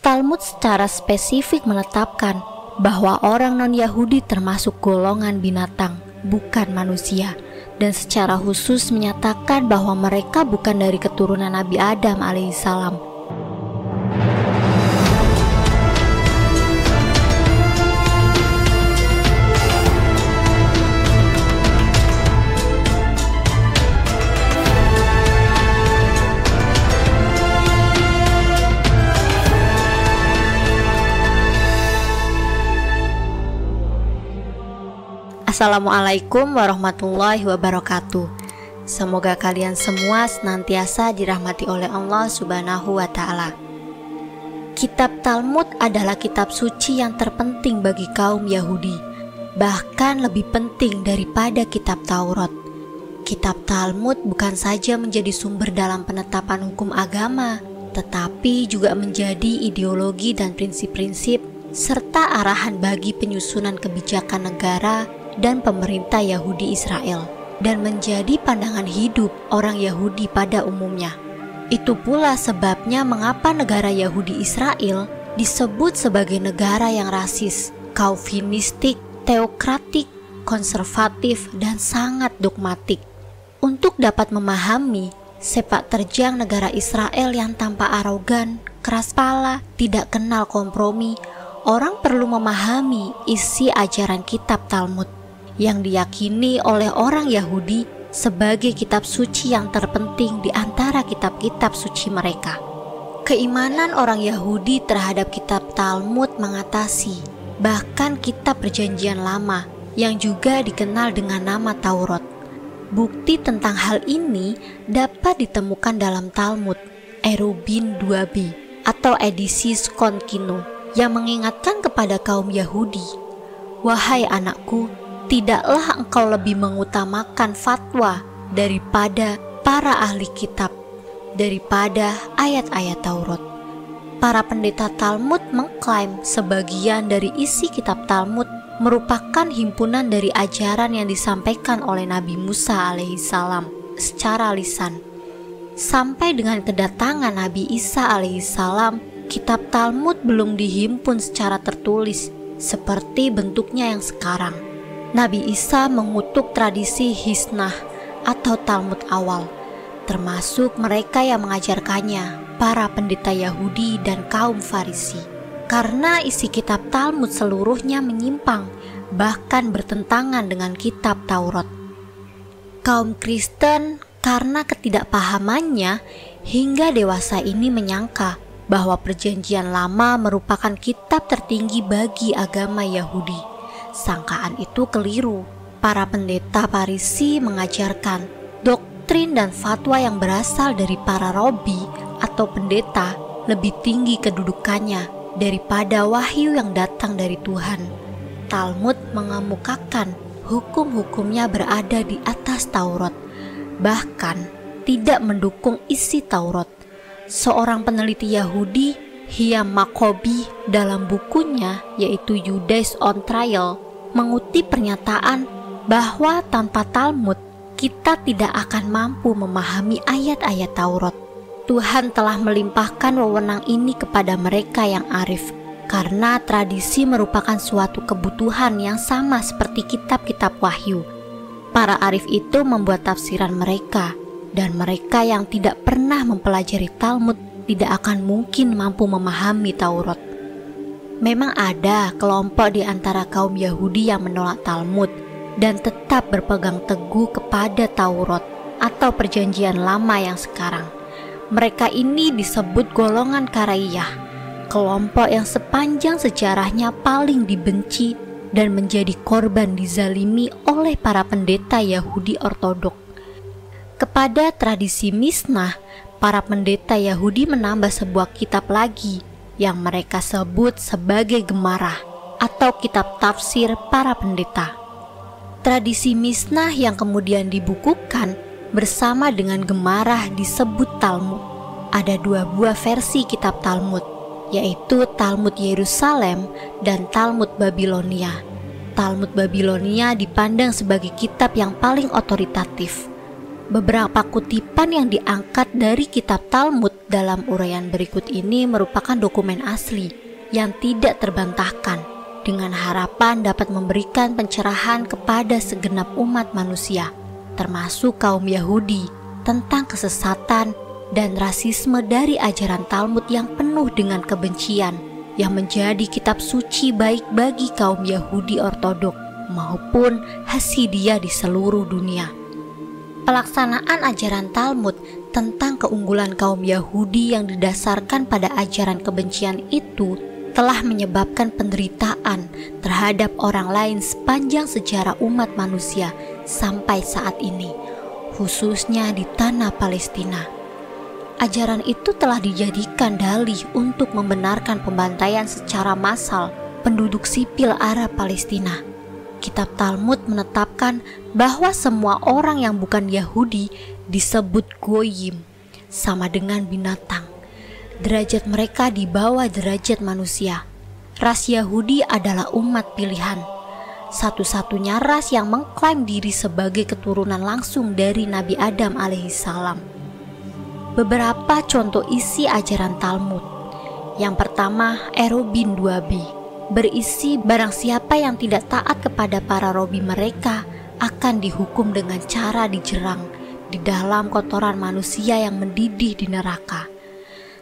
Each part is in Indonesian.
Talmud secara spesifik menetapkan bahwa orang non-Yahudi termasuk golongan binatang, bukan manusia, dan secara khusus menyatakan bahwa mereka bukan dari keturunan Nabi Adam alaihissalam. Assalamualaikum warahmatullahi wabarakatuh. Semoga kalian semua senantiasa dirahmati oleh Allah Subhanahu wa Ta'ala. Kitab Talmud adalah kitab suci yang terpenting bagi kaum Yahudi, bahkan lebih penting daripada kitab Taurat. Kitab Talmud bukan saja menjadi sumber dalam penetapan hukum agama, tetapi juga menjadi ideologi dan prinsip-prinsip serta arahan bagi penyusunan kebijakan negara dan pemerintah Yahudi Israel, dan menjadi pandangan hidup orang Yahudi pada umumnya. Itu pula sebabnya mengapa negara Yahudi Israel disebut sebagai negara yang rasis, kaufinistik, teokratik, konservatif, dan sangat dogmatik. Untuk dapat memahami sepak terjang negara Israel yang tanpa arogan, keras kepala, tidak kenal kompromi, orang perlu memahami isi ajaran kitab Talmud yang diyakini oleh orang Yahudi sebagai kitab suci yang terpenting di antara kitab-kitab suci mereka. Keimanan orang Yahudi terhadap kitab Talmud mengatasi bahkan kitab Perjanjian Lama yang juga dikenal dengan nama Taurat. Bukti tentang hal ini dapat ditemukan dalam Talmud Erubin 2b atau edisi Skonkino yang mengingatkan kepada kaum Yahudi, "Wahai anakku, tidaklah engkau lebih mengutamakan fatwa daripada para ahli kitab, daripada ayat-ayat Taurat." Para pendeta Talmud mengklaim sebagian dari isi kitab Talmud merupakan himpunan dari ajaran yang disampaikan oleh Nabi Musa alaihissalam secara lisan. Sampai dengan kedatangan Nabi Isa alaihissalam, kitab Talmud belum dihimpun secara tertulis seperti bentuknya yang sekarang. Nabi Isa mengutuk tradisi Hisnah atau Talmud awal, termasuk mereka yang mengajarkannya, para pendeta Yahudi dan kaum Farisi. Karena isi kitab Talmud seluruhnya menyimpang, bahkan bertentangan dengan kitab Taurat. Kaum Kristen karena ketidakpahamannya hingga dewasa ini menyangka bahwa Perjanjian Lama merupakan kitab tertinggi bagi agama Yahudi. Sangkaan itu keliru. Para pendeta Farisi mengajarkan doktrin dan fatwa yang berasal dari para rabi atau pendeta lebih tinggi kedudukannya daripada wahyu yang datang dari Tuhan. Talmud mengemukakan hukum-hukumnya berada di atas Taurat, bahkan tidak mendukung isi Taurat. Seorang peneliti Yahudi, Hiam Makobi, dalam bukunya yaitu Judaism on Trial mengutip pernyataan bahwa tanpa Talmud kita tidak akan mampu memahami ayat-ayat Taurat. Tuhan telah melimpahkan wewenang ini kepada mereka yang arif, karena tradisi merupakan suatu kebutuhan yang sama seperti kitab-kitab wahyu. Para arif itu membuat tafsiran mereka, dan mereka yang tidak pernah mempelajari Talmud tidak akan mungkin mampu memahami Taurat. Memang ada kelompok di antara kaum Yahudi yang menolak Talmud dan tetap berpegang teguh kepada Taurat atau Perjanjian Lama yang sekarang. Mereka ini disebut golongan Karaiyah, kelompok yang sepanjang sejarahnya paling dibenci dan menjadi korban dizalimi oleh para pendeta Yahudi ortodok. Kepada tradisi Misnah, para pendeta Yahudi menambah sebuah kitab lagi yang mereka sebut sebagai Gemarah atau kitab tafsir para pendeta. Tradisi Misnah yang kemudian dibukukan bersama dengan Gemarah disebut Talmud. Ada dua buah versi kitab Talmud, yaitu Talmud Yerusalem dan Talmud Babilonia. Talmud Babilonia dipandang sebagai kitab yang paling otoritatif. Beberapa kutipan yang diangkat dari kitab Talmud dalam uraian berikut ini merupakan dokumen asli yang tidak terbantahkan, dengan harapan dapat memberikan pencerahan kepada segenap umat manusia, termasuk kaum Yahudi, tentang kesesatan dan rasisme dari ajaran Talmud yang penuh dengan kebencian, yang menjadi kitab suci baik bagi kaum Yahudi Ortodok maupun Hasidia di seluruh dunia. Pelaksanaan ajaran Talmud tentang keunggulan kaum Yahudi yang didasarkan pada ajaran kebencian itu telah menyebabkan penderitaan terhadap orang lain sepanjang sejarah umat manusia sampai saat ini, khususnya di tanah Palestina. Ajaran itu telah dijadikan dalih untuk membenarkan pembantaian secara massal penduduk sipil Arab Palestina. Kitab Talmud menetapkan bahwa semua orang yang bukan Yahudi disebut goyim, sama dengan binatang. Derajat mereka di bawah derajat manusia. Ras Yahudi adalah umat pilihan, satu-satunya ras yang mengklaim diri sebagai keturunan langsung dari Nabi Adam alaihissalam. Beberapa contoh isi ajaran Talmud. Yang pertama, Erubin 2b. Berisi barang siapa yang tidak taat kepada para robi mereka akan dihukum dengan cara dijerang di dalam kotoran manusia yang mendidih di neraka.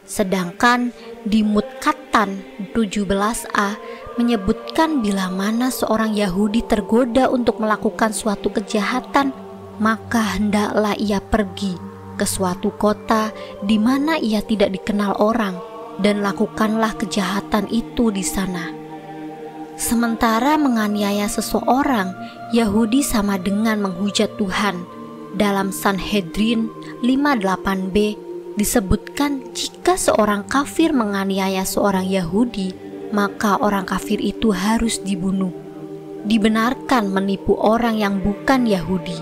Sedangkan di Mutkatan 17a menyebutkan bila mana seorang Yahudi tergoda untuk melakukan suatu kejahatan, maka hendaklah ia pergi ke suatu kota di mana ia tidak dikenal orang dan lakukanlah kejahatan itu di sana. Sementara menganiaya seseorang, Yahudi sama dengan menghujat Tuhan. Dalam Sanhedrin 58b disebutkan jika seorang kafir menganiaya seorang Yahudi, maka orang kafir itu harus dibunuh. Dibenarkan menipu orang yang bukan Yahudi.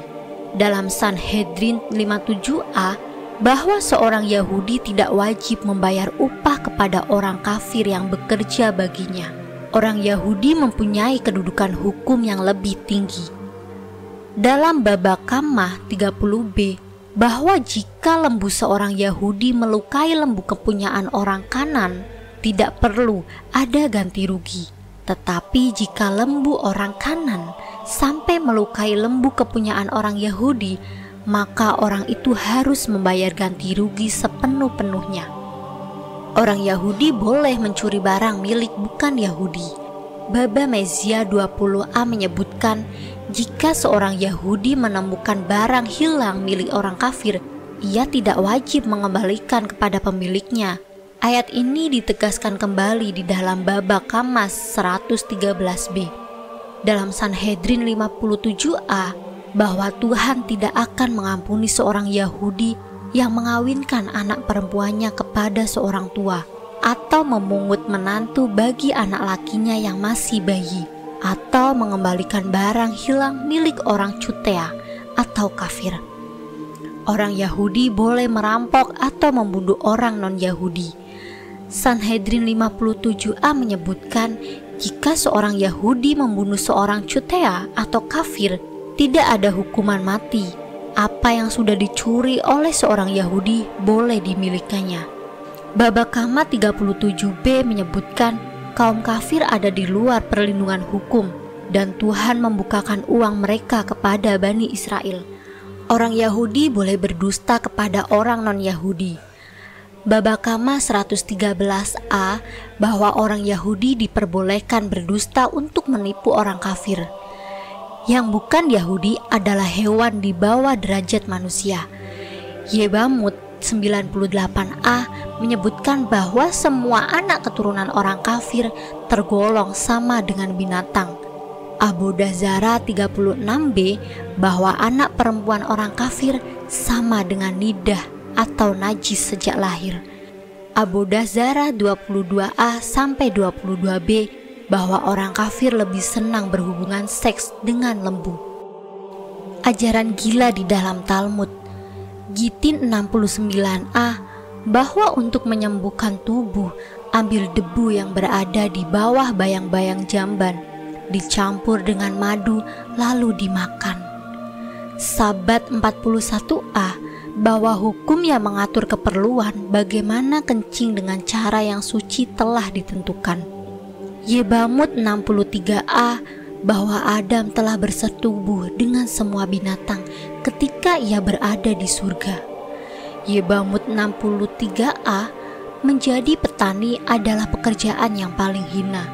Dalam Sanhedrin 57a bahwa seorang Yahudi tidak wajib membayar upah kepada orang kafir yang bekerja baginya. Orang Yahudi mempunyai kedudukan hukum yang lebih tinggi. Dalam Baba Kamah 30b bahwa jika lembu seorang Yahudi melukai lembu kepunyaan orang Kanan, tidak perlu ada ganti rugi. Tetapi jika lembu orang Kanan sampai melukai lembu kepunyaan orang Yahudi, maka orang itu harus membayar ganti rugi sepenuh-penuhnya. Orang Yahudi boleh mencuri barang milik bukan Yahudi. Baba Mezia 20a menyebutkan jika seorang Yahudi menemukan barang hilang milik orang kafir, ia tidak wajib mengembalikan kepada pemiliknya. Ayat ini ditegaskan kembali di dalam Baba Kamas 113b. Dalam Sanhedrin 57a bahwa Tuhan tidak akan mengampuni seorang Yahudi yang mengawinkan anak perempuannya kepada seorang tua, atau memungut menantu bagi anak lakinya yang masih bayi, atau mengembalikan barang hilang milik orang Cutea atau kafir. Orang Yahudi boleh merampok atau membunuh orang non-Yahudi. Sanhedrin 57a menyebutkan jika seorang Yahudi membunuh seorang Cutea atau kafir, tidak ada hukuman mati. Apa yang sudah dicuri oleh seorang Yahudi boleh dimilikannya. Baba Kama 37b menyebutkan kaum kafir ada di luar perlindungan hukum dan Tuhan membukakan uang mereka kepada Bani Israel. Orang Yahudi boleh berdusta kepada orang non-Yahudi. Baba Kama 113a bahwa orang Yahudi diperbolehkan berdusta untuk menipu orang kafir. Yang bukan Yahudi adalah hewan di bawah derajat manusia. Yebamut 98a menyebutkan bahwa semua anak keturunan orang kafir tergolong sama dengan binatang. Abodah Zara 36b bahwa anak perempuan orang kafir sama dengan nidah atau najis sejak lahir. Abodah Zara 22a sampai 22b bahwa orang kafir lebih senang berhubungan seks dengan lembu. Ajaran gila di dalam Talmud. Gitin 69a bahwa untuk menyembuhkan tubuh, ambil debu yang berada di bawah bayang-bayang jamban, dicampur dengan madu lalu dimakan. Sabat 41a bahwa hukum yang mengatur keperluan bagaimana kencing dengan cara yang suci telah ditentukan. Yebamut 63a bahwa Adam telah bersetubuh dengan semua binatang ketika ia berada di surga. Yebamut 63a menjadi petani adalah pekerjaan yang paling hina.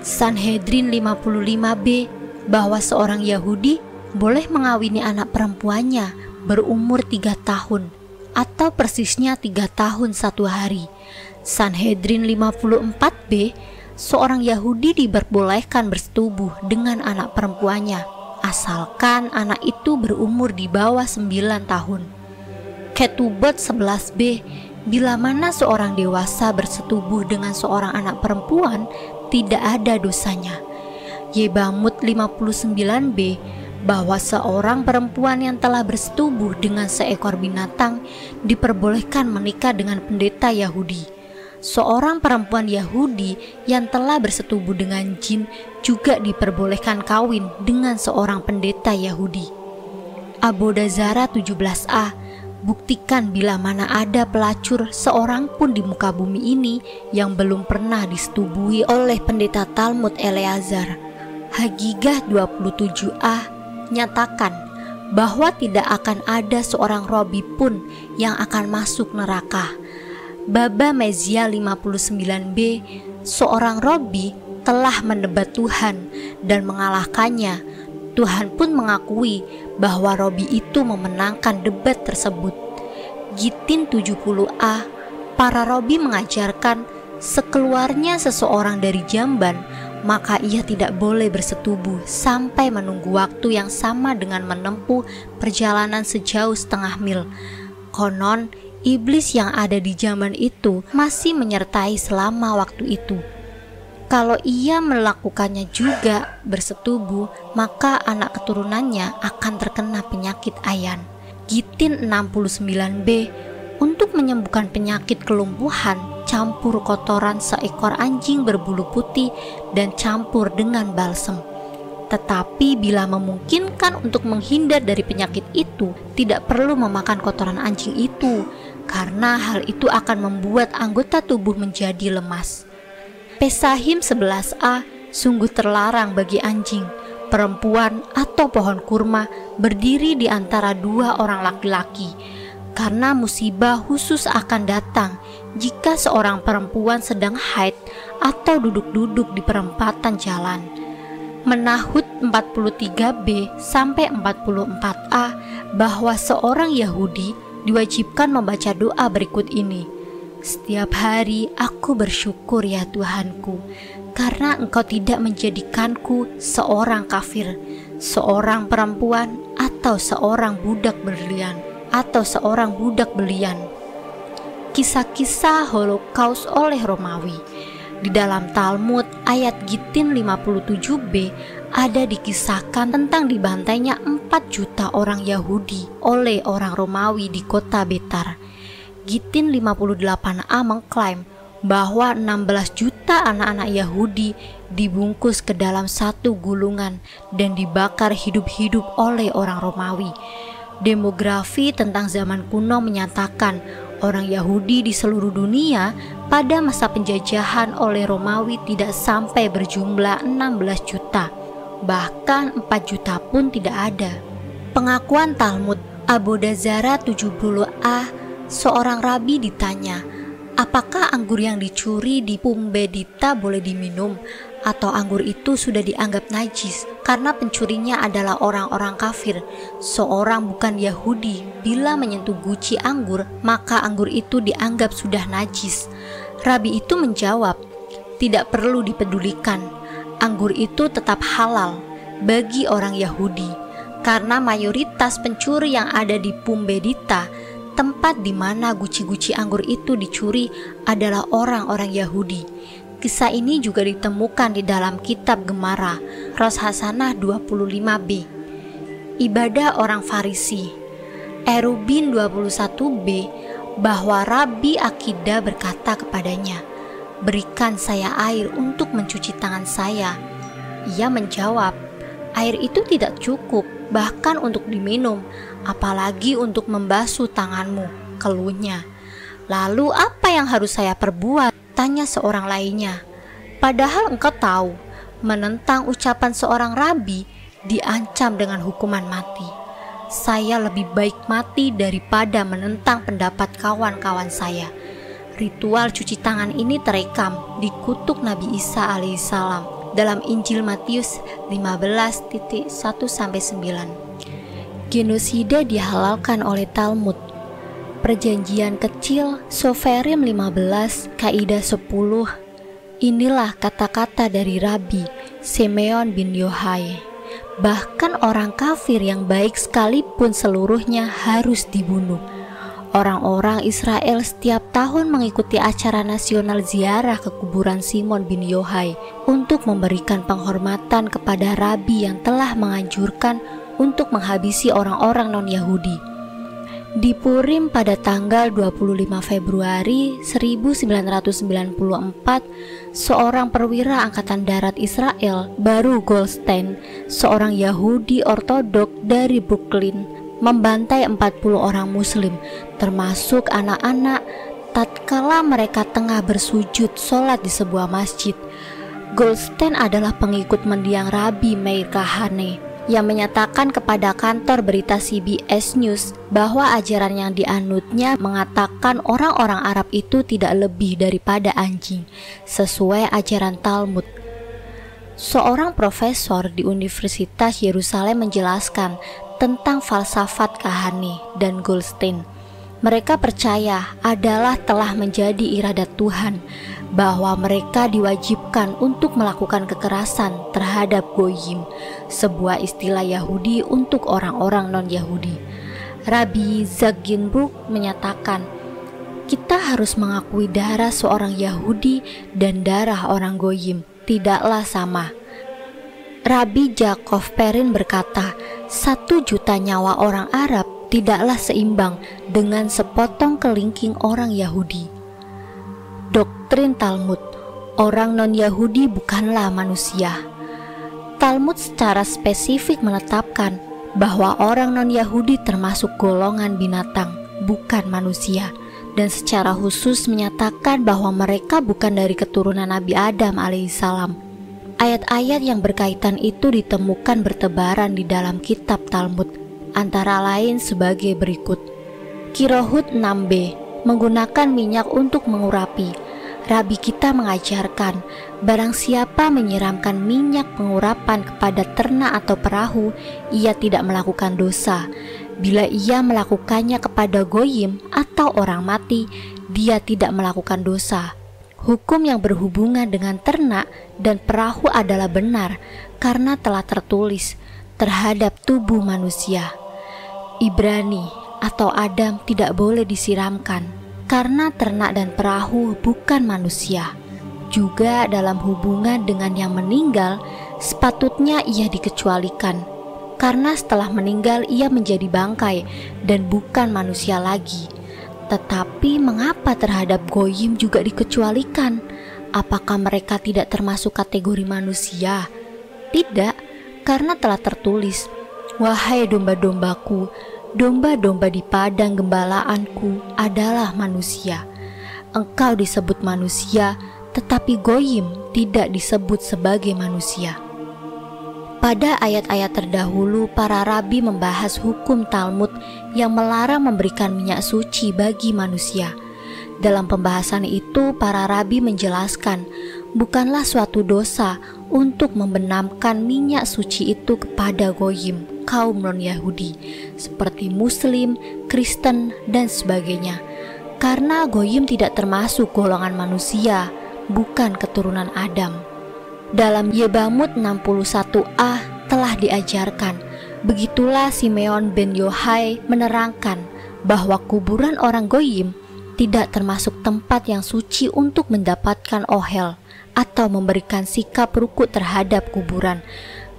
Sanhedrin 55b bahwa seorang Yahudi boleh mengawini anak perempuannya berumur 3 tahun atau persisnya 3 tahun 1 hari. Sanhedrin 54b seorang Yahudi diperbolehkan bersetubuh dengan anak perempuannya asalkan anak itu berumur di bawah 9 tahun. Ketubot 11b bila mana seorang dewasa bersetubuh dengan seorang anak perempuan tidak ada dosanya. Yebamut 59b bahwa seorang perempuan yang telah bersetubuh dengan seekor binatang diperbolehkan menikah dengan pendeta Yahudi. Seorang perempuan Yahudi yang telah bersetubuh dengan jin juga diperbolehkan kawin dengan seorang pendeta Yahudi. Abodazara 17a buktikan bila mana ada pelacur seorang pun di muka bumi ini yang belum pernah disetubuhi oleh pendeta Talmud Eleazar. Hagigah 27a nyatakan bahwa tidak akan ada seorang robi pun yang akan masuk neraka. Baba Mezia 59b seorang robi telah mendebat Tuhan dan mengalahkannya. Tuhan pun mengakui bahwa robi itu memenangkan debat tersebut. Gitin 70a para robi mengajarkan sekeluarnya seseorang dari jamban maka ia tidak boleh bersetubuh sampai menunggu waktu yang sama dengan menempuh perjalanan sejauh setengah mil. Konon, iblis yang ada di zaman itu masih menyertai selama waktu itu. Kalau ia melakukannya juga bersetubuh, maka anak keturunannya akan terkena penyakit ayan. Gitin 69b untuk menyembuhkan penyakit kelumpuhan, campur kotoran seekor anjing berbulu putih dan campur dengan balsem. Tetapi bila memungkinkan untuk menghindar dari penyakit itu, tidak perlu memakan kotoran anjing itu, karena hal itu akan membuat anggota tubuh menjadi lemas. Pesahim 11a sungguh terlarang bagi anjing, perempuan atau pohon kurma berdiri di antara 2 orang laki-laki, karena musibah khusus akan datang jika seorang perempuan sedang haid atau duduk-duduk di perempatan jalan. Menahud 43b sampai 44a bahwa seorang Yahudi diwajibkan membaca doa berikut ini. Setiap hari aku bersyukur ya Tuhanku, karena Engkau tidak menjadikanku seorang kafir, seorang perempuan atau seorang budak belian. Kisah-kisah Holocaust oleh Romawi. Di dalam Talmud ayat Gitin 57b ada dikisahkan tentang dibantainya 4 juta orang Yahudi oleh orang Romawi di kota Betar. Gitin 58a mengklaim bahwa 16 juta anak-anak Yahudi dibungkus ke dalam satu gulungan dan dibakar hidup-hidup oleh orang Romawi. Demografi tentang zaman kuno menyatakan orang Yahudi di seluruh dunia pada masa penjajahan oleh Romawi tidak sampai berjumlah 16 juta, bahkan 4 juta pun tidak ada. Pengakuan Talmud Abodazara 70a, seorang rabi ditanya, apakah anggur yang dicuri di Pumbedita boleh diminum atau anggur itu sudah dianggap najis karena pencurinya adalah orang-orang kafir. Seorang bukan Yahudi bila menyentuh guci anggur, maka anggur itu dianggap sudah najis. Rabi itu menjawab, tidak perlu dipedulikan, anggur itu tetap halal bagi orang Yahudi karena mayoritas pencuri yang ada di Pumbedita, tempat di mana guci-guci anggur itu dicuri, adalah orang-orang Yahudi. Kisah ini juga ditemukan di dalam kitab Gemara, Ros Hasanah 25b. Ibadah orang Farisi. Erubin 21b bahwa Rabi Akidah berkata kepadanya, berikan saya air untuk mencuci tangan saya. Ia menjawab, air itu tidak cukup, bahkan untuk diminum, apalagi untuk membasuh tanganmu, keluhnya. Lalu apa yang harus saya perbuat? Tanya seorang lainnya. Padahal engkau tahu, menentang ucapan seorang rabi diancam dengan hukuman mati. Saya lebih baik mati daripada menentang pendapat kawan-kawan saya. Ritual cuci tangan ini terekam di kutub Nabi Isa alaihissalam dalam Injil Matius 15:1-9. Genosida dihalalkan oleh Talmud. Perjanjian kecil Soferim 15, Kaidah 10. Inilah kata-kata dari Rabi Simeon bin Yohai. Bahkan orang kafir yang baik sekalipun seluruhnya harus dibunuh. Orang-orang Israel setiap tahun mengikuti acara nasional ziarah ke kuburan Simon bin Yohai untuk memberikan penghormatan kepada Rabi yang telah menganjurkan untuk menghabisi orang-orang non-Yahudi. Di Purim pada tanggal 25 Februari 1994, seorang perwira Angkatan Darat Israel, Baru Goldstein, seorang Yahudi Ortodok dari Brooklyn, membantai 40 orang muslim, termasuk anak-anak, tatkala mereka tengah bersujud sholat di sebuah masjid. Goldstein adalah pengikut mendiang Rabi Meir Kahane yang menyatakan kepada kantor berita CBS News bahwa ajaran yang dianutnya mengatakan orang-orang Arab itu tidak lebih daripada anjing, sesuai ajaran Talmud. Seorang profesor di Universitas Yerusalem menjelaskan tentang falsafat Kahane dan Goldstein. Mereka percaya adalah telah menjadi iradat Tuhan bahwa mereka diwajibkan untuk melakukan kekerasan terhadap goyim, sebuah istilah Yahudi untuk orang-orang non-Yahudi. Rabbi Zaginbrug menyatakan, kita harus mengakui darah seorang Yahudi dan darah orang goyim tidaklah sama. Rabbi Jacob Perrin berkata, 1 juta nyawa orang Arab tidaklah seimbang dengan sepotong kelingking orang Yahudi. Doktrin Talmud, orang non-Yahudi bukanlah manusia. Talmud secara spesifik menetapkan bahwa orang non-Yahudi termasuk golongan binatang, bukan manusia, dan secara khusus menyatakan bahwa mereka bukan dari keturunan Nabi Adam alaihissalam. Ayat-ayat yang berkaitan itu ditemukan bertebaran di dalam kitab Talmud, antara lain sebagai berikut. Kirohut 6b, menggunakan minyak untuk mengurapi. Rabi kita mengajarkan, barang siapa menyiramkan minyak pengurapan kepada ternak atau perahu, ia tidak melakukan dosa. Bila ia melakukannya kepada goyim atau orang mati, dia tidak melakukan dosa. Hukum yang berhubungan dengan ternak dan perahu adalah benar karena telah tertulis terhadap tubuh manusia. Ibrani atau Adam tidak boleh disiramkan karena ternak dan perahu bukan manusia. Juga dalam hubungan dengan yang meninggal, sepatutnya ia dikecualikan karena setelah meninggal ia menjadi bangkai dan bukan manusia lagi. Tetapi mengapa terhadap goyim juga dikecualikan? Apakah mereka tidak termasuk kategori manusia? Tidak, karena telah tertulis, wahai domba-dombaku, domba-domba di padang gembalaanku adalah manusia. Engkau disebut manusia, tetapi goyim tidak disebut sebagai manusia. Pada ayat-ayat terdahulu, para rabi membahas hukum Talmud yang melarang memberikan minyak suci bagi manusia. Dalam pembahasan itu, para rabi menjelaskan, bukanlah suatu dosa untuk membenamkan minyak suci itu kepada goyim, kaum non-Yahudi, seperti Muslim, Kristen, dan sebagainya. Karena goyim tidak termasuk golongan manusia, bukan keturunan Adam. Dalam Yebamut 61a telah diajarkan, begitulah Simeon bin Yohai menerangkan bahwa kuburan orang goyim tidak termasuk tempat yang suci untuk mendapatkan ohel atau memberikan sikap ruku terhadap kuburan,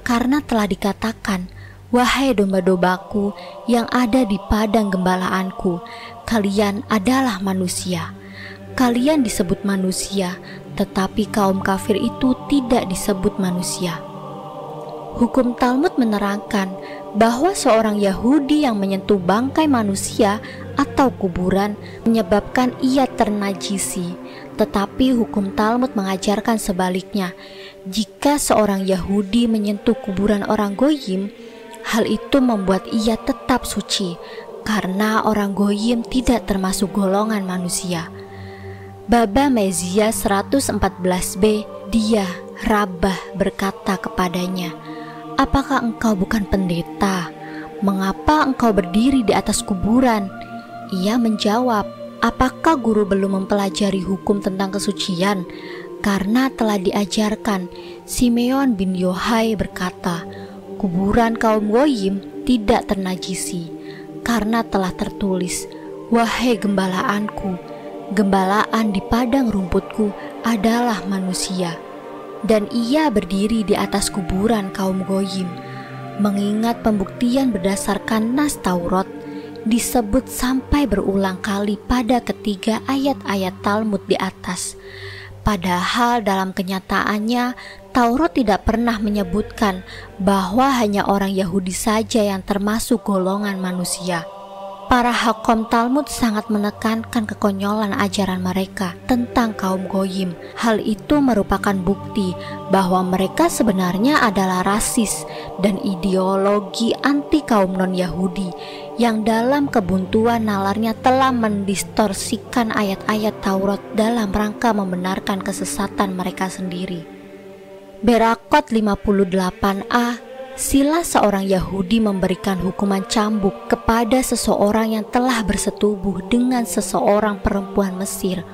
karena telah dikatakan, wahai domba-dombaku yang ada di padang gembalaanku, kalian adalah manusia. Kalian disebut manusia, tetapi kaum kafir itu tidak disebut manusia. Hukum Talmud menerangkan bahwa seorang Yahudi yang menyentuh bangkai manusia atau kuburan menyebabkan ia ternajisi. Tetapi hukum Talmud mengajarkan sebaliknya. Jika seorang Yahudi menyentuh kuburan orang Goyim, hal itu membuat ia tetap suci, karena orang Goyim tidak termasuk golongan manusia. Baba Mezia 114b, dia, Rabbah, berkata kepadanya, "Apakah engkau bukan pendeta? Mengapa engkau berdiri di atas kuburan?" Ia menjawab, "Apakah guru belum mempelajari hukum tentang kesucian? Karena telah diajarkan." Simeon bin Yohai berkata, "Kuburan kaum Goyim tidak ternajisi, karena telah tertulis, 'Wahai gembalaanku, gembalaan di padang rumputku adalah manusia.'" Dan ia berdiri di atas kuburan kaum Goyim. Mengingat pembuktian berdasarkan nas Taurat disebut sampai berulang kali pada ketiga ayat-ayat Talmud di atas. Padahal dalam kenyataannya Taurat tidak pernah menyebutkan bahwa hanya orang Yahudi saja yang termasuk golongan manusia. Para hakom Talmud sangat menekankan kekonyolan ajaran mereka tentang kaum Goyim. Hal itu merupakan bukti bahwa mereka sebenarnya adalah rasis dan ideologi anti kaum non-Yahudi yang dalam kebuntuan nalarnya telah mendistorsikan ayat-ayat Taurat dalam rangka membenarkan kesesatan mereka sendiri. Berakot 58a, sila seorang Yahudi memberikan hukuman cambuk kepada seseorang yang telah bersetubuh dengan seseorang perempuan Mesir.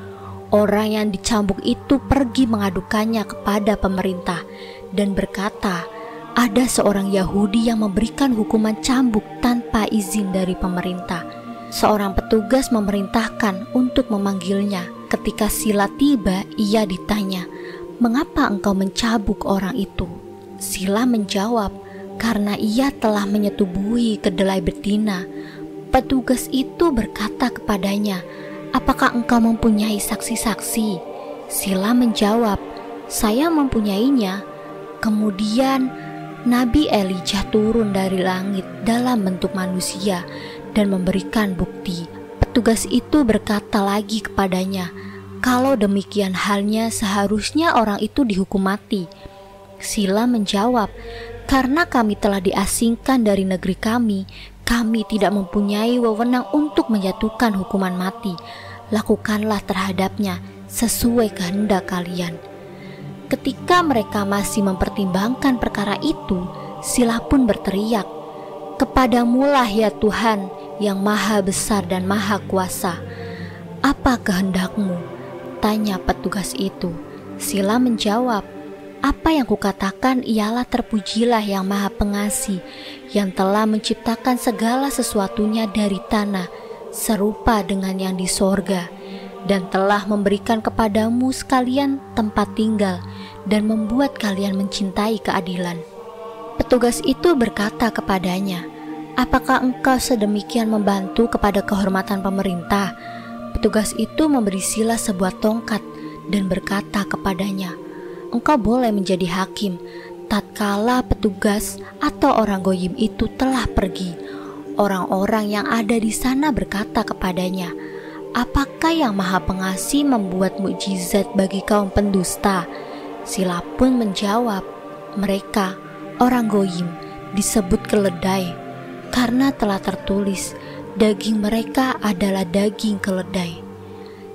Orang yang dicambuk itu pergi mengadukannya kepada pemerintah dan berkata, ada seorang Yahudi yang memberikan hukuman cambuk tanpa izin dari pemerintah. Seorang petugas memerintahkan untuk memanggilnya. Ketika sila tiba, ia ditanya, "Mengapa engkau mencambuk orang itu?" Sila menjawab, "Karena ia telah menyetubuhi kedelai betina." Petugas itu berkata kepadanya, "Apakah engkau mempunyai saksi-saksi?" Sila menjawab, "Saya mempunyainya." Kemudian Nabi Elijah turun dari langit dalam bentuk manusia dan memberikan bukti. Petugas itu berkata lagi kepadanya, "Kalau demikian halnya seharusnya orang itu dihukum mati." Sila menjawab, "Karena kami telah diasingkan dari negeri kami tidak mempunyai wewenang untuk menjatuhkan hukuman mati. Lakukanlah terhadapnya sesuai kehendak kalian." Ketika mereka masih mempertimbangkan perkara itu, Sila pun berteriak, "Kepadamulah ya Tuhan yang maha besar dan maha kuasa. Apa kehendakmu?" tanya petugas itu. Sila menjawab, "Apa yang kukatakan ialah terpujilah yang maha pengasih, yang telah menciptakan segala sesuatunya dari tanah, serupa dengan yang di sorga, dan telah memberikan kepadamu sekalian tempat tinggal, dan membuat kalian mencintai keadilan." Petugas itu berkata kepadanya, "Apakah engkau sedemikian membantu kepada kehormatan pemerintah?" Petugas itu memberi Sila sebuah tongkat dan berkata kepadanya, "Engkau boleh menjadi hakim." Tatkala petugas atau orang Goyim itu telah pergi, orang-orang yang ada di sana berkata kepadanya, "Apakah yang maha pengasih membuat mukjizat bagi kaum pendusta?" Sila pun menjawab, "Mereka, orang Goyim, disebut keledai, karena telah tertulis, daging mereka adalah daging keledai."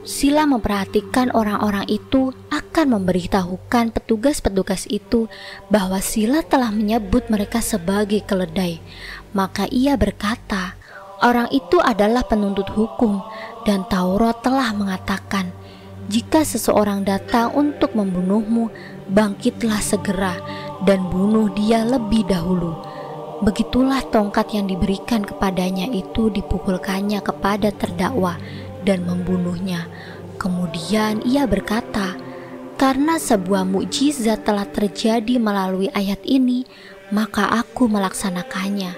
Sila memperhatikan orang-orang itu akan memberitahukan petugas-petugas itu bahwa Sila telah menyebut mereka sebagai keledai. Maka ia berkata, "Orang itu adalah penuntut hukum, dan Taurat telah mengatakan, jika seseorang datang untuk membunuhmu, bangkitlah segera dan bunuh dia lebih dahulu." Begitulah tongkat yang diberikan kepadanya itu dipukulkannya kepada terdakwa dan membunuhnya. Kemudian ia berkata, "Karena sebuah mukjizat telah terjadi melalui ayat ini, maka aku melaksanakannya."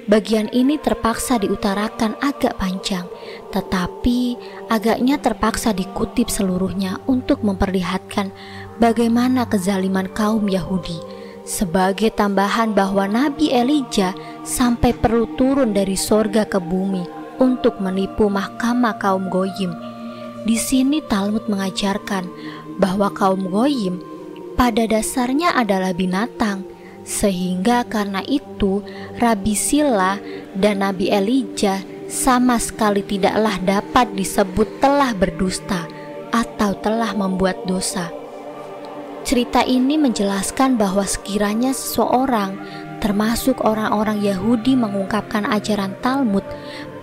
Bagian ini terpaksa diutarakan agak panjang, tetapi agaknya terpaksa dikutip seluruhnya untuk memperlihatkan bagaimana kezaliman kaum Yahudi. sebagai tambahan bahwa Nabi Elijah sampai perlu turun dari sorga ke bumi untuk menipu mahkamah kaum Goyim. Di sini Talmud mengajarkan bahwa kaum Goyim pada dasarnya adalah binatang, sehingga karena itu Rabi Sila dan Nabi Elijah sama sekali tidaklah dapat disebut telah berdusta atau telah membuat dosa. Cerita ini menjelaskan bahwa sekiranya seseorang, termasuk orang-orang Yahudi, mengungkapkan ajaran Talmud,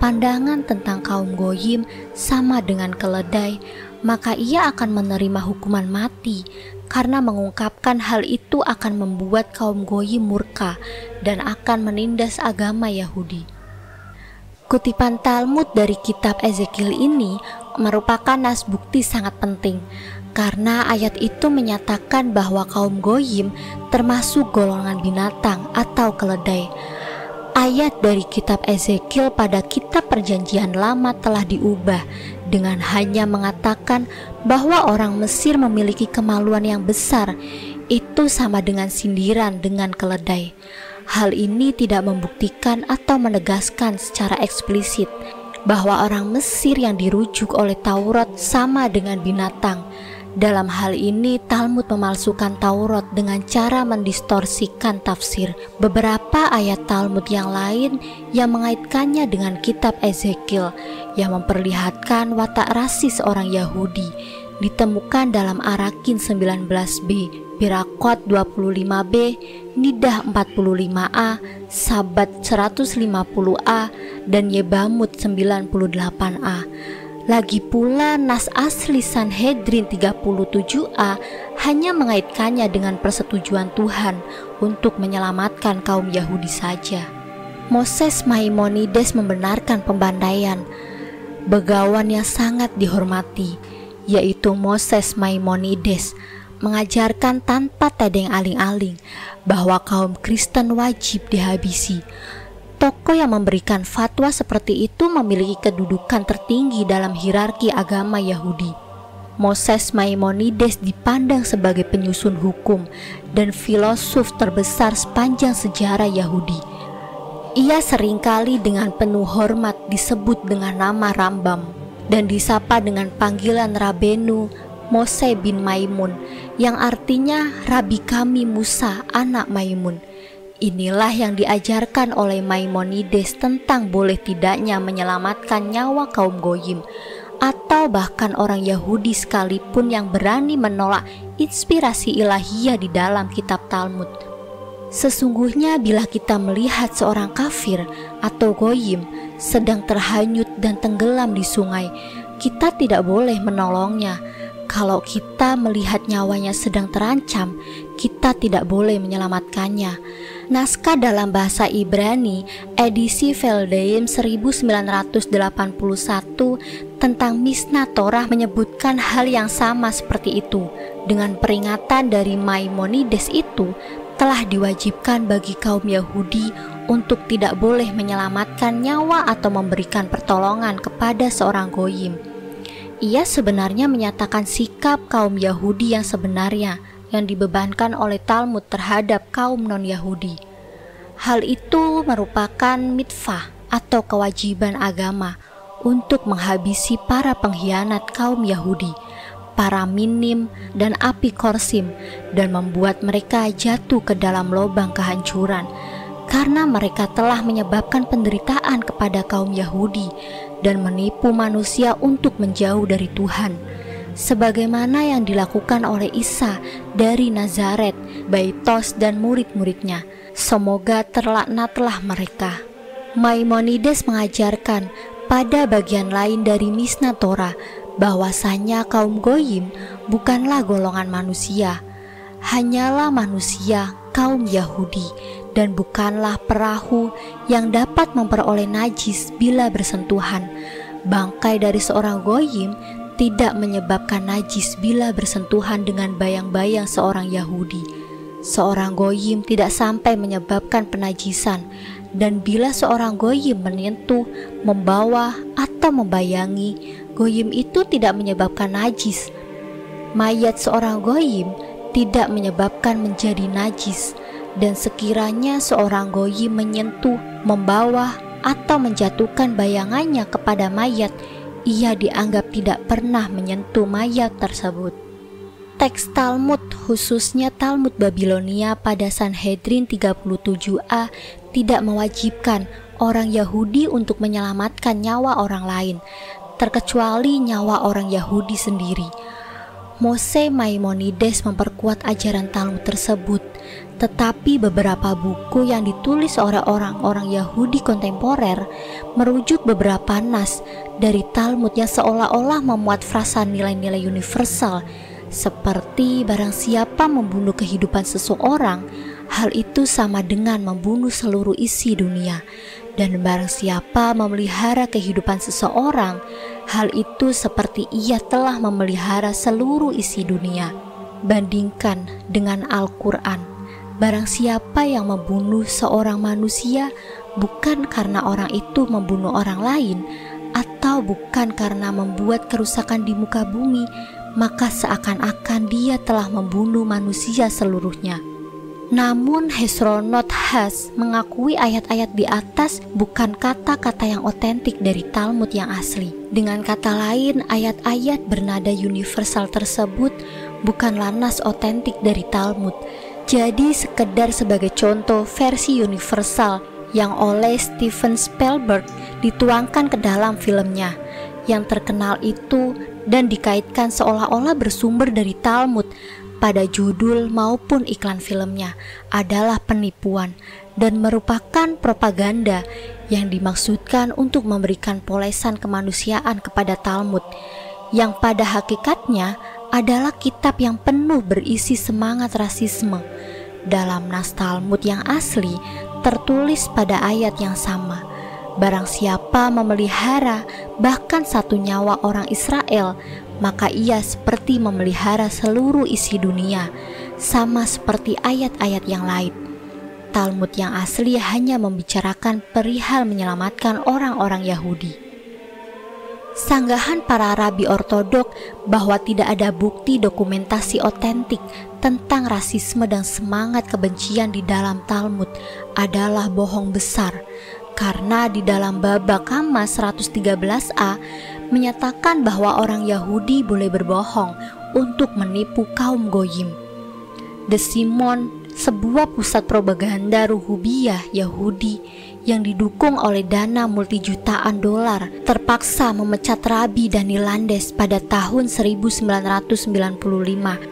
pandangan tentang kaum Goyim sama dengan keledai, maka ia akan menerima hukuman mati, karena mengungkapkan hal itu akan membuat kaum Goyim murka dan akan menindas agama Yahudi. Kutipan Talmud dari kitab Ezekiel ini merupakan nas bukti sangat penting, karena ayat itu menyatakan bahwa kaum Goyim termasuk golongan binatang atau keledai. Ayat dari kitab Ezekiel pada kitab Perjanjian Lama telah diubah dengan hanya mengatakan bahwa orang Mesir memiliki kemaluan yang besar, itu sama dengan sindiran dengan keledai. Hal ini tidak membuktikan atau menegaskan secara eksplisit bahwa orang Mesir yang dirujuk oleh Taurat sama dengan binatang. Dalam hal ini Talmud memalsukan Taurat dengan cara mendistorsikan tafsir beberapa ayat Talmud yang lain yang mengaitkannya dengan kitab Ezekiel yang memperlihatkan watak rasis orang Yahudi ditemukan dalam Arakin 19b, Birakot 25b, Nidah 45a, Sabat 150a, dan Yebamut 98a. Lagi pula nas asli Sanhedrin 37a hanya mengaitkannya dengan persetujuan Tuhan untuk menyelamatkan kaum Yahudi saja. Moses Maimonides membenarkan pembantaian begawan yang sangat dihormati, yaitu Moses Maimonides, mengajarkan tanpa tedeng aling-aling bahwa kaum Kristen wajib dihabisi. Tokoh yang memberikan fatwa seperti itu memiliki kedudukan tertinggi dalam hierarki agama Yahudi. Moses Maimonides dipandang sebagai penyusun hukum dan filosof terbesar sepanjang sejarah Yahudi. Ia seringkali dengan penuh hormat disebut dengan nama Rambam dan disapa dengan panggilan Rabenu Mose bin Maimun, yang artinya Rabi kami Musa anak Maimun. Inilah yang diajarkan oleh Maimonides tentang boleh tidaknya menyelamatkan nyawa kaum Goyim, atau bahkan orang Yahudi sekalipun yang berani menolak inspirasi ilahiyah di dalam kitab Talmud. Sesungguhnya bila kita melihat seorang kafir atau Goyim sedang terhanyut dan tenggelam di sungai, kita tidak boleh menolongnya. Kalau kita melihat nyawanya sedang terancam, kita tidak boleh menyelamatkannya. Naskah dalam bahasa Ibrani edisi Veldeim 1981 tentang Mishnah Torah menyebutkan hal yang sama seperti itu. Dengan peringatan dari Maimonides itu, telah diwajibkan bagi kaum Yahudi untuk tidak boleh menyelamatkan nyawa atau memberikan pertolongan kepada seorang Goyim. Ia sebenarnya menyatakan sikap kaum Yahudi yang sebenarnya yang dibebankan oleh Talmud terhadap kaum non-Yahudi. Hal itu merupakan mitzvah atau kewajiban agama untuk menghabisi para pengkhianat kaum Yahudi, para minim dan apikorsim, dan membuat mereka jatuh ke dalam lubang kehancuran, karena mereka telah menyebabkan penderitaan kepada kaum Yahudi dan menipu manusia untuk menjauh dari Tuhan, sebagaimana yang dilakukan oleh Isa dari Nazaret, Baitos dan murid-muridnya. Semoga terlaknatlah mereka. Maimonides mengajarkan pada bagian lain dari Mishnah Torah bahwasanya kaum Goyim bukanlah golongan manusia, hanyalah manusia kaum Yahudi, dan bukanlah perahu yang dapat memperoleh najis bila bersentuhan. Bangkai dari seorang Goyim tidak menyebabkan najis bila bersentuhan dengan bayang-bayang seorang Yahudi. Seorang Goyim tidak sampai menyebabkan penajisan, dan bila seorang Goyim menyentuh, membawa, atau membayangi, Goyim itu tidak menyebabkan najis. Mayat seorang Goyim tidak menyebabkan menjadi najis, Dan sekiranya seorang goyim menyentuh, membawa, atau menjatuhkan bayangannya kepada mayat, ia dianggap tidak pernah menyentuh mayat tersebut. Teks Talmud, khususnya Talmud Babilonia pada Sanhedrin 37a, tidak mewajibkan orang Yahudi untuk menyelamatkan nyawa orang lain, terkecuali nyawa orang Yahudi sendiri. Moshe Maimonides memperkuat ajaran Talmud tersebut, tetapi beberapa buku yang ditulis oleh orang-orang Yahudi kontemporer merujuk beberapa nas dari Talmud yang seolah-olah memuat frasa nilai-nilai universal, seperti barang siapa membunuh kehidupan seseorang, hal itu sama dengan membunuh seluruh isi dunia. Dan barang siapa memelihara kehidupan seseorang, hal itu seperti ia telah memelihara seluruh isi dunia. Bandingkan dengan Al-Quran, barang siapa yang membunuh seorang manusia bukan karena orang itu membunuh orang lain, atau bukan karena membuat kerusakan di muka bumi, maka seakan-akan dia telah membunuh manusia seluruhnya. Namun Hesronot Has mengakui ayat-ayat di atas bukan kata-kata yang otentik dari Talmud yang asli. Dengan kata lain, ayat-ayat bernada universal tersebut bukanlah nas otentik dari Talmud. Jadi sekedar sebagai contoh versi universal yang oleh Steven Spielberg dituangkan ke dalam filmnya yang terkenal itu dan dikaitkan seolah-olah bersumber dari Talmud pada judul maupun iklan filmnya adalah penipuan dan merupakan propaganda yang dimaksudkan untuk memberikan polesan kemanusiaan kepada Talmud, yang pada hakikatnya adalah kitab yang penuh berisi semangat rasisme. Dalam nas Talmud yang asli tertulis pada ayat yang sama, barang siapa memelihara bahkan satu nyawa orang Israel, maka ia seperti memelihara seluruh isi dunia, sama seperti ayat-ayat yang lain. Talmud yang asli hanya membicarakan perihal menyelamatkan orang-orang Yahudi. Sanggahan para rabi ortodok bahwa tidak ada bukti dokumentasi otentik tentang rasisme dan semangat kebencian di dalam Talmud adalah bohong besar, karena di dalam Baba Kama 113a menyatakan bahwa orang Yahudi boleh berbohong untuk menipu kaum Goyim. The Simon, sebuah pusat propaganda ruhubiyah Yahudi yang didukung oleh dana multijutaan dolar, terpaksa memecat Rabi Dani Landes pada tahun 1995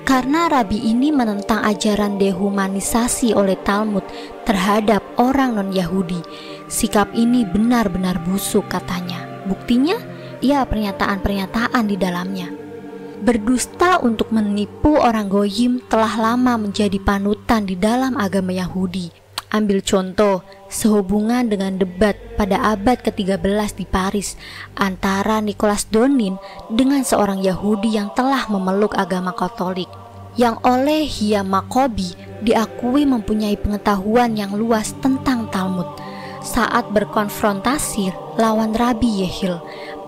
karena Rabi ini menentang ajaran dehumanisasi oleh Talmud terhadap orang non-Yahudi. Sikap ini benar-benar busuk, katanya. Buktinya, ya pernyataan-pernyataan di dalamnya. Berdusta untuk menipu orang Goyim telah lama menjadi panutan di dalam agama Yahudi. Ambil contoh, sehubungan dengan debat pada abad ke-13 di Paris antara Nicholas Donin dengan seorang Yahudi yang telah memeluk agama Katolik, yang oleh Hiam Makobi diakui mempunyai pengetahuan yang luas tentang Talmud. Saat berkonfrontasi lawan Rabi Yehil,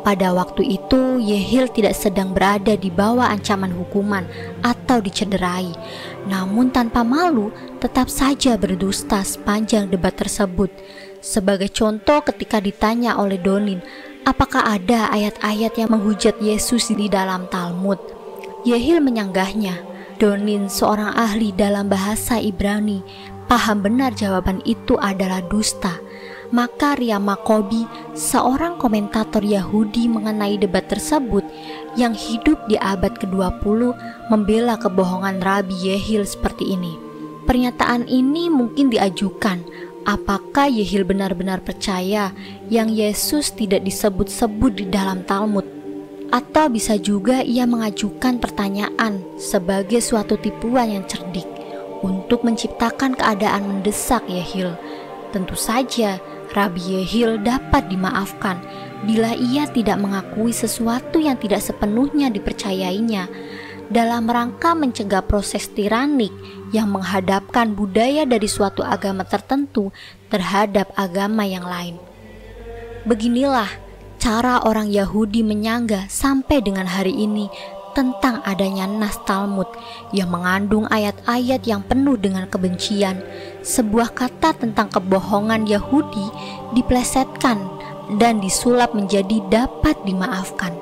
pada waktu itu Yehil tidak sedang berada di bawah ancaman hukuman atau dicederai, namun tanpa malu tetap saja berdusta sepanjang debat tersebut. Sebagai contoh, ketika ditanya oleh Donin, apakah ada ayat-ayat yang menghujat Yesus di dalam Talmud, Yehil menyanggahnya. Donin, seorang ahli dalam bahasa Ibrani, paham benar jawaban itu adalah dusta. Maka Ria Makobi, seorang komentator Yahudi mengenai debat tersebut yang hidup di abad ke-20, membela kebohongan Rabi Yehil seperti ini. Pernyataan ini mungkin diajukan, apakah Yehil benar-benar percaya yang Yesus tidak disebut-sebut di dalam Talmud? Atau bisa juga ia mengajukan pertanyaan sebagai suatu tipuan yang cerdik untuk menciptakan keadaan mendesak Yehil. Tentu saja Rabi Yehil dapat dimaafkan bila ia tidak mengakui sesuatu yang tidak sepenuhnya dipercayainya, dalam rangka mencegah proses tiranik yang menghadapkan budaya dari suatu agama tertentu terhadap agama yang lain. Beginilah cara orang Yahudi menyanggah sampai dengan hari ini tentang adanya nas Talmud yang mengandung ayat-ayat yang penuh dengan kebencian. Sebuah kata tentang kebohongan Yahudi diplesetkan dan disulap menjadi dapat dimaafkan.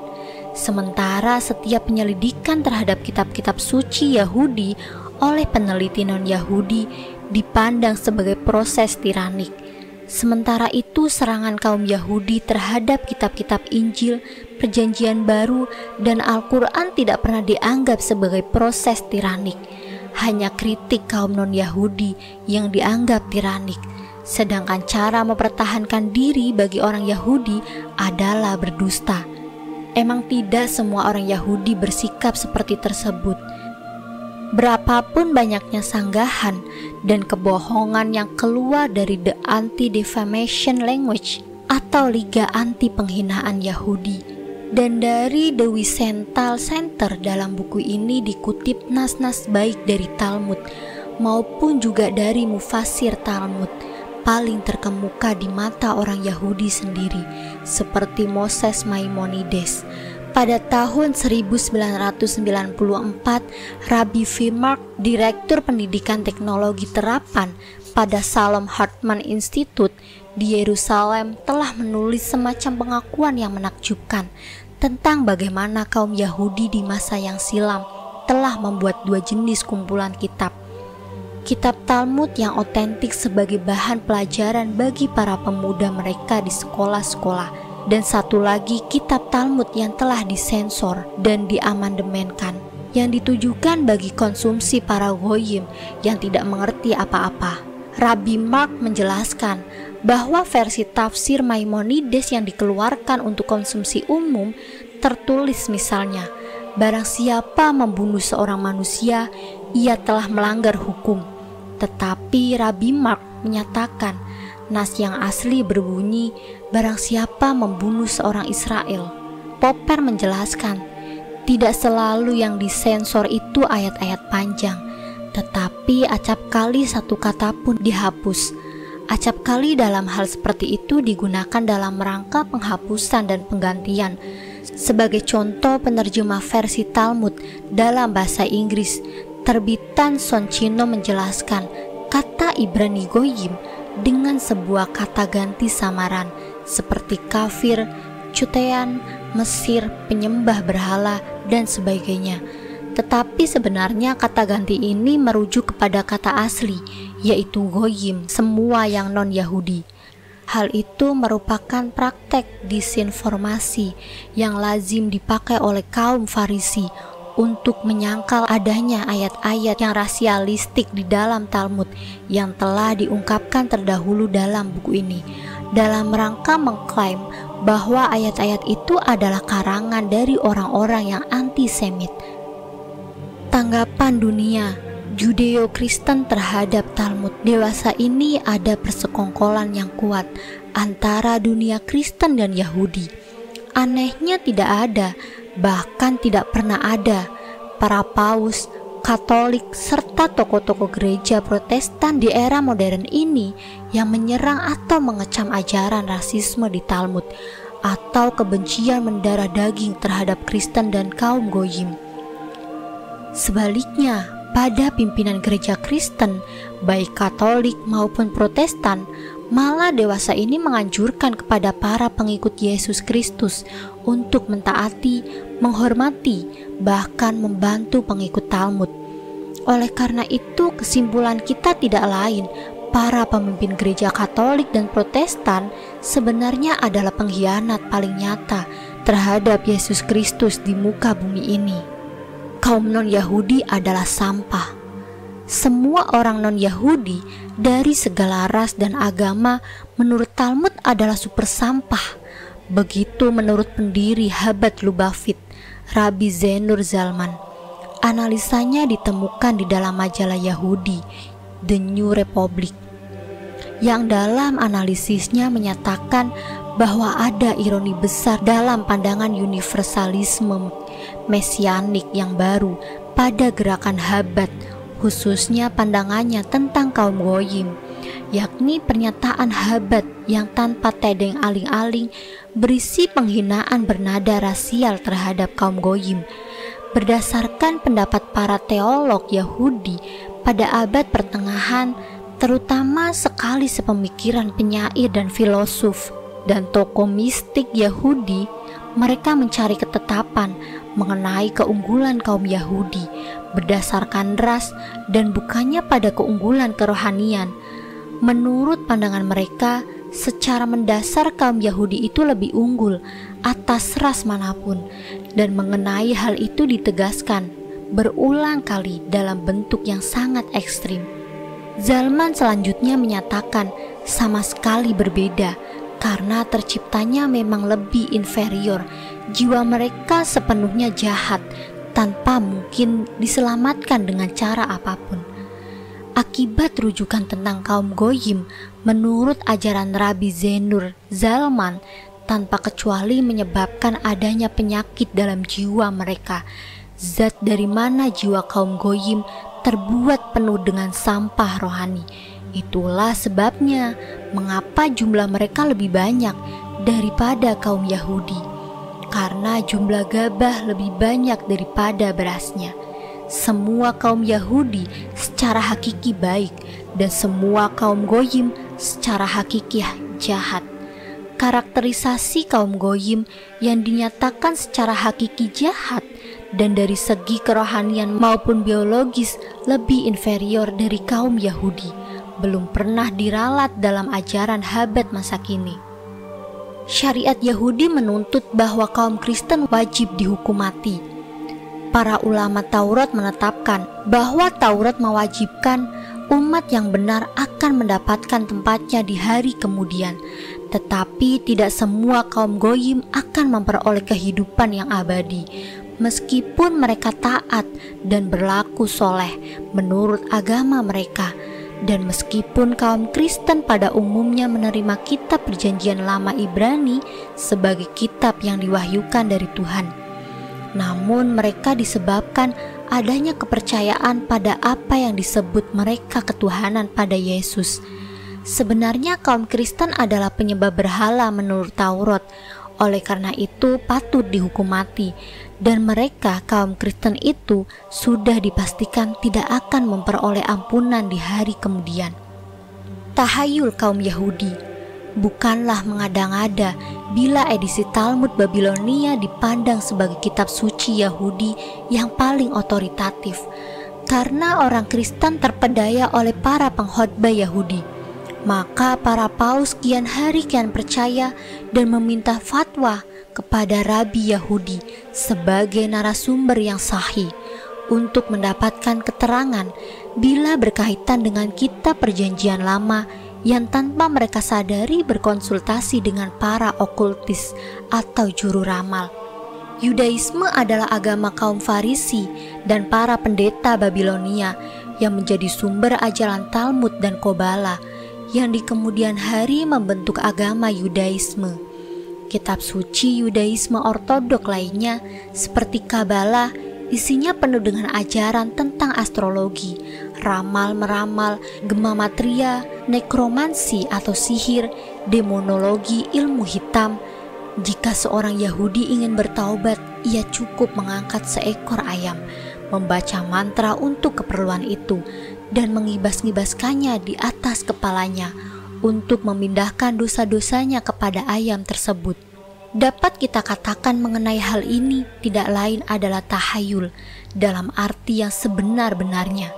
Sementara setiap penyelidikan terhadap kitab-kitab suci Yahudi oleh peneliti non-Yahudi dipandang sebagai proses tiranik. Sementara itu serangan kaum Yahudi terhadap kitab-kitab Injil, Perjanjian Baru, dan Al-Quran tidak pernah dianggap sebagai proses tiranik. Hanya kritik kaum non-Yahudi yang dianggap tiranik. Sedangkan cara mempertahankan diri bagi orang Yahudi adalah berdusta. Emang tidak semua orang Yahudi bersikap seperti tersebut. Berapapun banyaknya sanggahan dan kebohongan yang keluar dari The Anti-Defamation Language atau Liga Anti Penghinaan Yahudi, dan dari The Wiesenthal Center, dalam buku ini dikutip nas-nas baik dari Talmud maupun juga dari Mufasir Talmud paling terkemuka di mata orang Yahudi sendiri, seperti Moses Maimonides. Pada tahun 1994, Rabbi Fimark, Direktur Pendidikan Teknologi Terapan pada Shalom Hartman Institute di Yerusalem, telah menulis semacam pengakuan yang menakjubkan tentang bagaimana kaum Yahudi di masa yang silam telah membuat dua jenis kumpulan kitab. Kitab Talmud yang otentik sebagai bahan pelajaran bagi para pemuda mereka di sekolah-sekolah, dan satu lagi kitab Talmud yang telah disensor dan diamandemenkan, yang ditujukan bagi konsumsi para goyim yang tidak mengerti apa-apa. Rabbi Mark menjelaskan bahwa versi tafsir Maimonides yang dikeluarkan untuk konsumsi umum tertulis misalnya, barang siapa membunuh seorang manusia, ia telah melanggar hukum. Tetapi Rabbi Mark menyatakan nas yang asli berbunyi, barang siapa membunuh seorang Israel. Popper menjelaskan, tidak selalu yang disensor itu ayat-ayat panjang, tetapi acap kali satu kata pun dihapus. Acap kali dalam hal seperti itu digunakan dalam rangka penghapusan dan penggantian. Sebagai contoh penerjemah versi Talmud dalam bahasa Inggris, terbitan Soncino menjelaskan kata Ibrani goyim dengan sebuah kata ganti samaran seperti kafir, cutean, Mesir, penyembah berhala, dan sebagainya. Tetapi sebenarnya kata ganti ini merujuk kepada kata asli, yaitu goyim, semua yang non-Yahudi. Hal itu merupakan praktek disinformasi yang lazim dipakai oleh kaum Farisi untuk menyangkal adanya ayat-ayat yang rasialistik di dalam Talmud yang telah diungkapkan terdahulu dalam buku ini, dalam rangka mengklaim bahwa ayat-ayat itu adalah karangan dari orang-orang yang antisemit. Tanggapan dunia Judeo-Kristen terhadap Talmud dewasa ini ada persekongkolan yang kuat antara dunia Kristen dan Yahudi. Anehnya tidak ada, bahkan tidak pernah ada, para paus, Katolik, serta tokoh-tokoh gereja Protestan di era modern ini yang menyerang atau mengecam ajaran rasisme di Talmud atau kebencian mendarah daging terhadap Kristen dan kaum goyim. Sebaliknya, pada pimpinan gereja Kristen, baik Katolik maupun Protestan, malah dewasa ini menganjurkan kepada para pengikut Yesus Kristus untuk mentaati, menghormati, bahkan membantu pengikut Talmud. Oleh karena itu, kesimpulan kita tidak lain, para pemimpin gereja Katolik dan Protestan sebenarnya adalah pengkhianat paling nyata terhadap Yesus Kristus di muka bumi ini. Kaum non-Yahudi adalah sampah. Semua orang non-Yahudi dari segala ras dan agama menurut Talmud adalah super sampah. Begitu menurut pendiri Chabad Lubavitch, Rabbi Zenur Zalman. Analisanya ditemukan di dalam majalah Yahudi, The New Republic, yang dalam analisisnya menyatakan bahwa ada ironi besar dalam pandangan universalisme mesianik yang baru pada gerakan Chabad, khususnya pandangannya tentang kaum goyim, yakni pernyataan Chabad yang tanpa tedeng aling-aling berisi penghinaan bernada rasial terhadap kaum goyim. Berdasarkan pendapat para teolog Yahudi pada abad pertengahan, terutama sekali sepemikiran penyair dan filosof dan tokoh mistik Yahudi, mereka mencari ketetapan mengenai keunggulan kaum Yahudi berdasarkan ras dan bukannya pada keunggulan kerohanian. Menurut pandangan mereka, secara mendasar kaum Yahudi itu lebih unggul atas ras manapun, dan mengenai hal itu ditegaskan berulang kali dalam bentuk yang sangat ekstrim. Zalman selanjutnya menyatakan sama sekali berbeda karena terciptanya memang lebih inferior. Jiwa mereka sepenuhnya jahat tanpa mungkin diselamatkan dengan cara apapun. Akibat rujukan tentang kaum Goyim menurut ajaran Rabbi Zenur Zalman tanpa kecuali menyebabkan adanya penyakit dalam jiwa mereka. Zat dari mana jiwa kaum Goyim terbuat penuh dengan sampah rohani. Itulah sebabnya mengapa jumlah mereka lebih banyak daripada kaum Yahudi, karena jumlah gabah lebih banyak daripada berasnya. Semua kaum Yahudi secara hakiki baik dan semua kaum Goyim secara hakiki jahat. Karakterisasi kaum Goyim yang dinyatakan secara hakiki jahat dan dari segi kerohanian maupun biologis lebih inferior dari kaum Yahudi belum pernah diralat dalam ajaran Habad masa kini. Syariat Yahudi menuntut bahwa kaum Kristen wajib dihukum mati. Para ulama Taurat menetapkan bahwa Taurat mewajibkan umat yang benar akan mendapatkan tempatnya di hari kemudian, tetapi tidak semua kaum Goyim akan memperoleh kehidupan yang abadi, meskipun mereka taat dan berlaku soleh menurut agama mereka. Dan meskipun kaum Kristen pada umumnya menerima kitab perjanjian lama Ibrani sebagai kitab yang diwahyukan dari Tuhan, namun mereka disebabkan adanya kepercayaan pada apa yang disebut mereka ketuhanan pada Yesus. Sebenarnya kaum Kristen adalah penyembah berhala menurut Taurat, oleh karena itu patut dihukum mati. Dan mereka kaum Kristen itu sudah dipastikan tidak akan memperoleh ampunan di hari kemudian. Tahayul kaum Yahudi bukanlah mengada-ngada bila edisi Talmud Babilonia dipandang sebagai kitab suci Yahudi yang paling otoritatif, karena orang Kristen terpedaya oleh para pengkhotbah Yahudi. Maka para paus kian hari kian percaya dan meminta fatwa kepada Rabi Yahudi sebagai narasumber yang sahih untuk mendapatkan keterangan bila berkaitan dengan kitab perjanjian lama yang tanpa mereka sadari berkonsultasi dengan para okultis atau juru ramal. Yudaisme adalah agama kaum Farisi dan para pendeta Babilonia yang menjadi sumber ajaran Talmud dan Kobala yang di kemudian hari membentuk agama Yudaisme. Kitab suci Yudaisme ortodok lainnya seperti Kabbalah isinya penuh dengan ajaran tentang astrologi, ramal-meramal, gemamatria, nekromansi atau sihir, demonologi, ilmu hitam. Jika seorang Yahudi ingin bertaubat, ia cukup mengangkat seekor ayam, membaca mantra untuk keperluan itu, dan mengibas-ngibaskannya di atas kepalanya untuk memindahkan dosa-dosanya kepada ayam tersebut. Dapat kita katakan mengenai hal ini tidak lain adalah tahayul dalam arti yang sebenar-benarnya.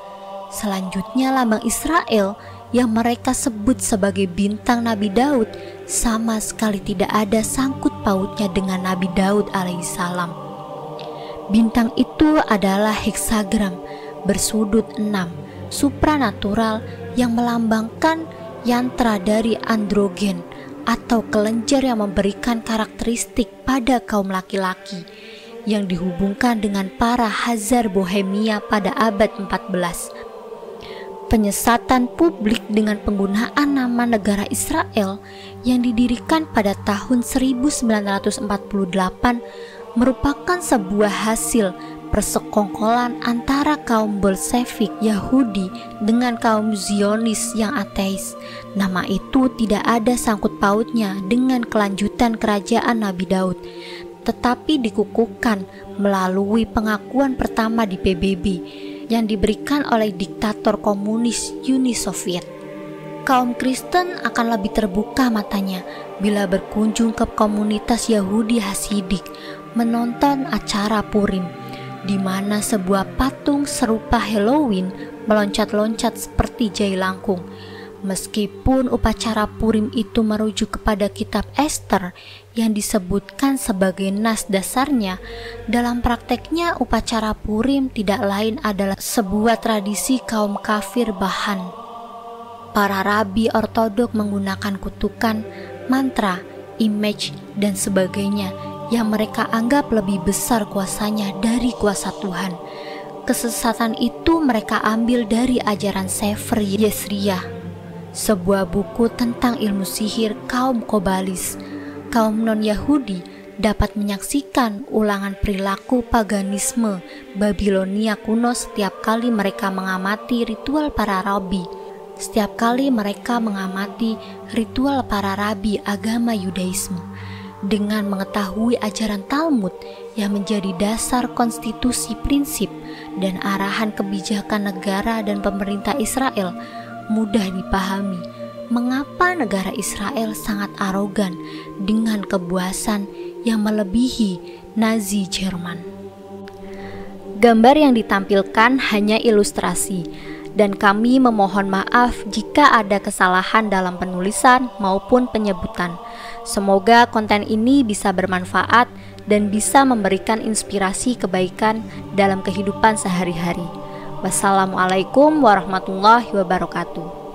Selanjutnya lambang Israel yang mereka sebut sebagai bintang Nabi Daud sama sekali tidak ada sangkut pautnya dengan Nabi Daud alaihissalam. Bintang itu adalah heksagram bersudut 6, supranatural yang melambangkan yantra dari androgen atau kelenjar yang memberikan karakteristik pada kaum laki-laki yang dihubungkan dengan para Hazar Bohemia pada abad 14. Penyesatan publik dengan penggunaan nama negara Israel yang didirikan pada tahun 1948 merupakan sebuah hasil persekongkolan antara kaum Bolshevik Yahudi dengan kaum Zionis yang ateis. Nama itu tidak ada sangkut pautnya dengan kelanjutan kerajaan Nabi Daud, tetapi dikukuhkan melalui pengakuan pertama di PBB yang diberikan oleh diktator komunis Uni Soviet. Kaum Kristen akan lebih terbuka matanya bila berkunjung ke komunitas Yahudi Hasidik menonton acara Purim, di mana sebuah patung serupa Halloween meloncat-loncat seperti jailangkung. Meskipun upacara Purim itu merujuk kepada kitab Ester yang disebutkan sebagai nas dasarnya, dalam prakteknya upacara Purim tidak lain adalah sebuah tradisi kaum kafir Bahan. Para rabi ortodok menggunakan kutukan, mantra, image, dan sebagainya yang mereka anggap lebih besar kuasanya dari kuasa Tuhan. Kesesatan itu mereka ambil dari ajaran Sefer Yesriyah, sebuah buku tentang ilmu sihir kaum Kobalis. Kaum non-Yahudi dapat menyaksikan ulangan perilaku paganisme Babilonia kuno setiap kali mereka mengamati ritual para rabi. Setiap kali mereka mengamati ritual para rabi agama Yudaisme, dengan mengetahui ajaran Talmud yang menjadi dasar konstitusi prinsip dan arahan kebijakan negara dan pemerintah Israel, mudah dipahami mengapa negara Israel sangat arogan dengan kebuasan yang melebihi Nazi Jerman. Gambar yang ditampilkan hanya ilustrasi, dan kami memohon maaf jika ada kesalahan dalam penulisan maupun penyebutan. Semoga konten ini bisa bermanfaat dan bisa memberikan inspirasi kebaikan dalam kehidupan sehari-hari. Wassalamualaikum warahmatullahi wabarakatuh.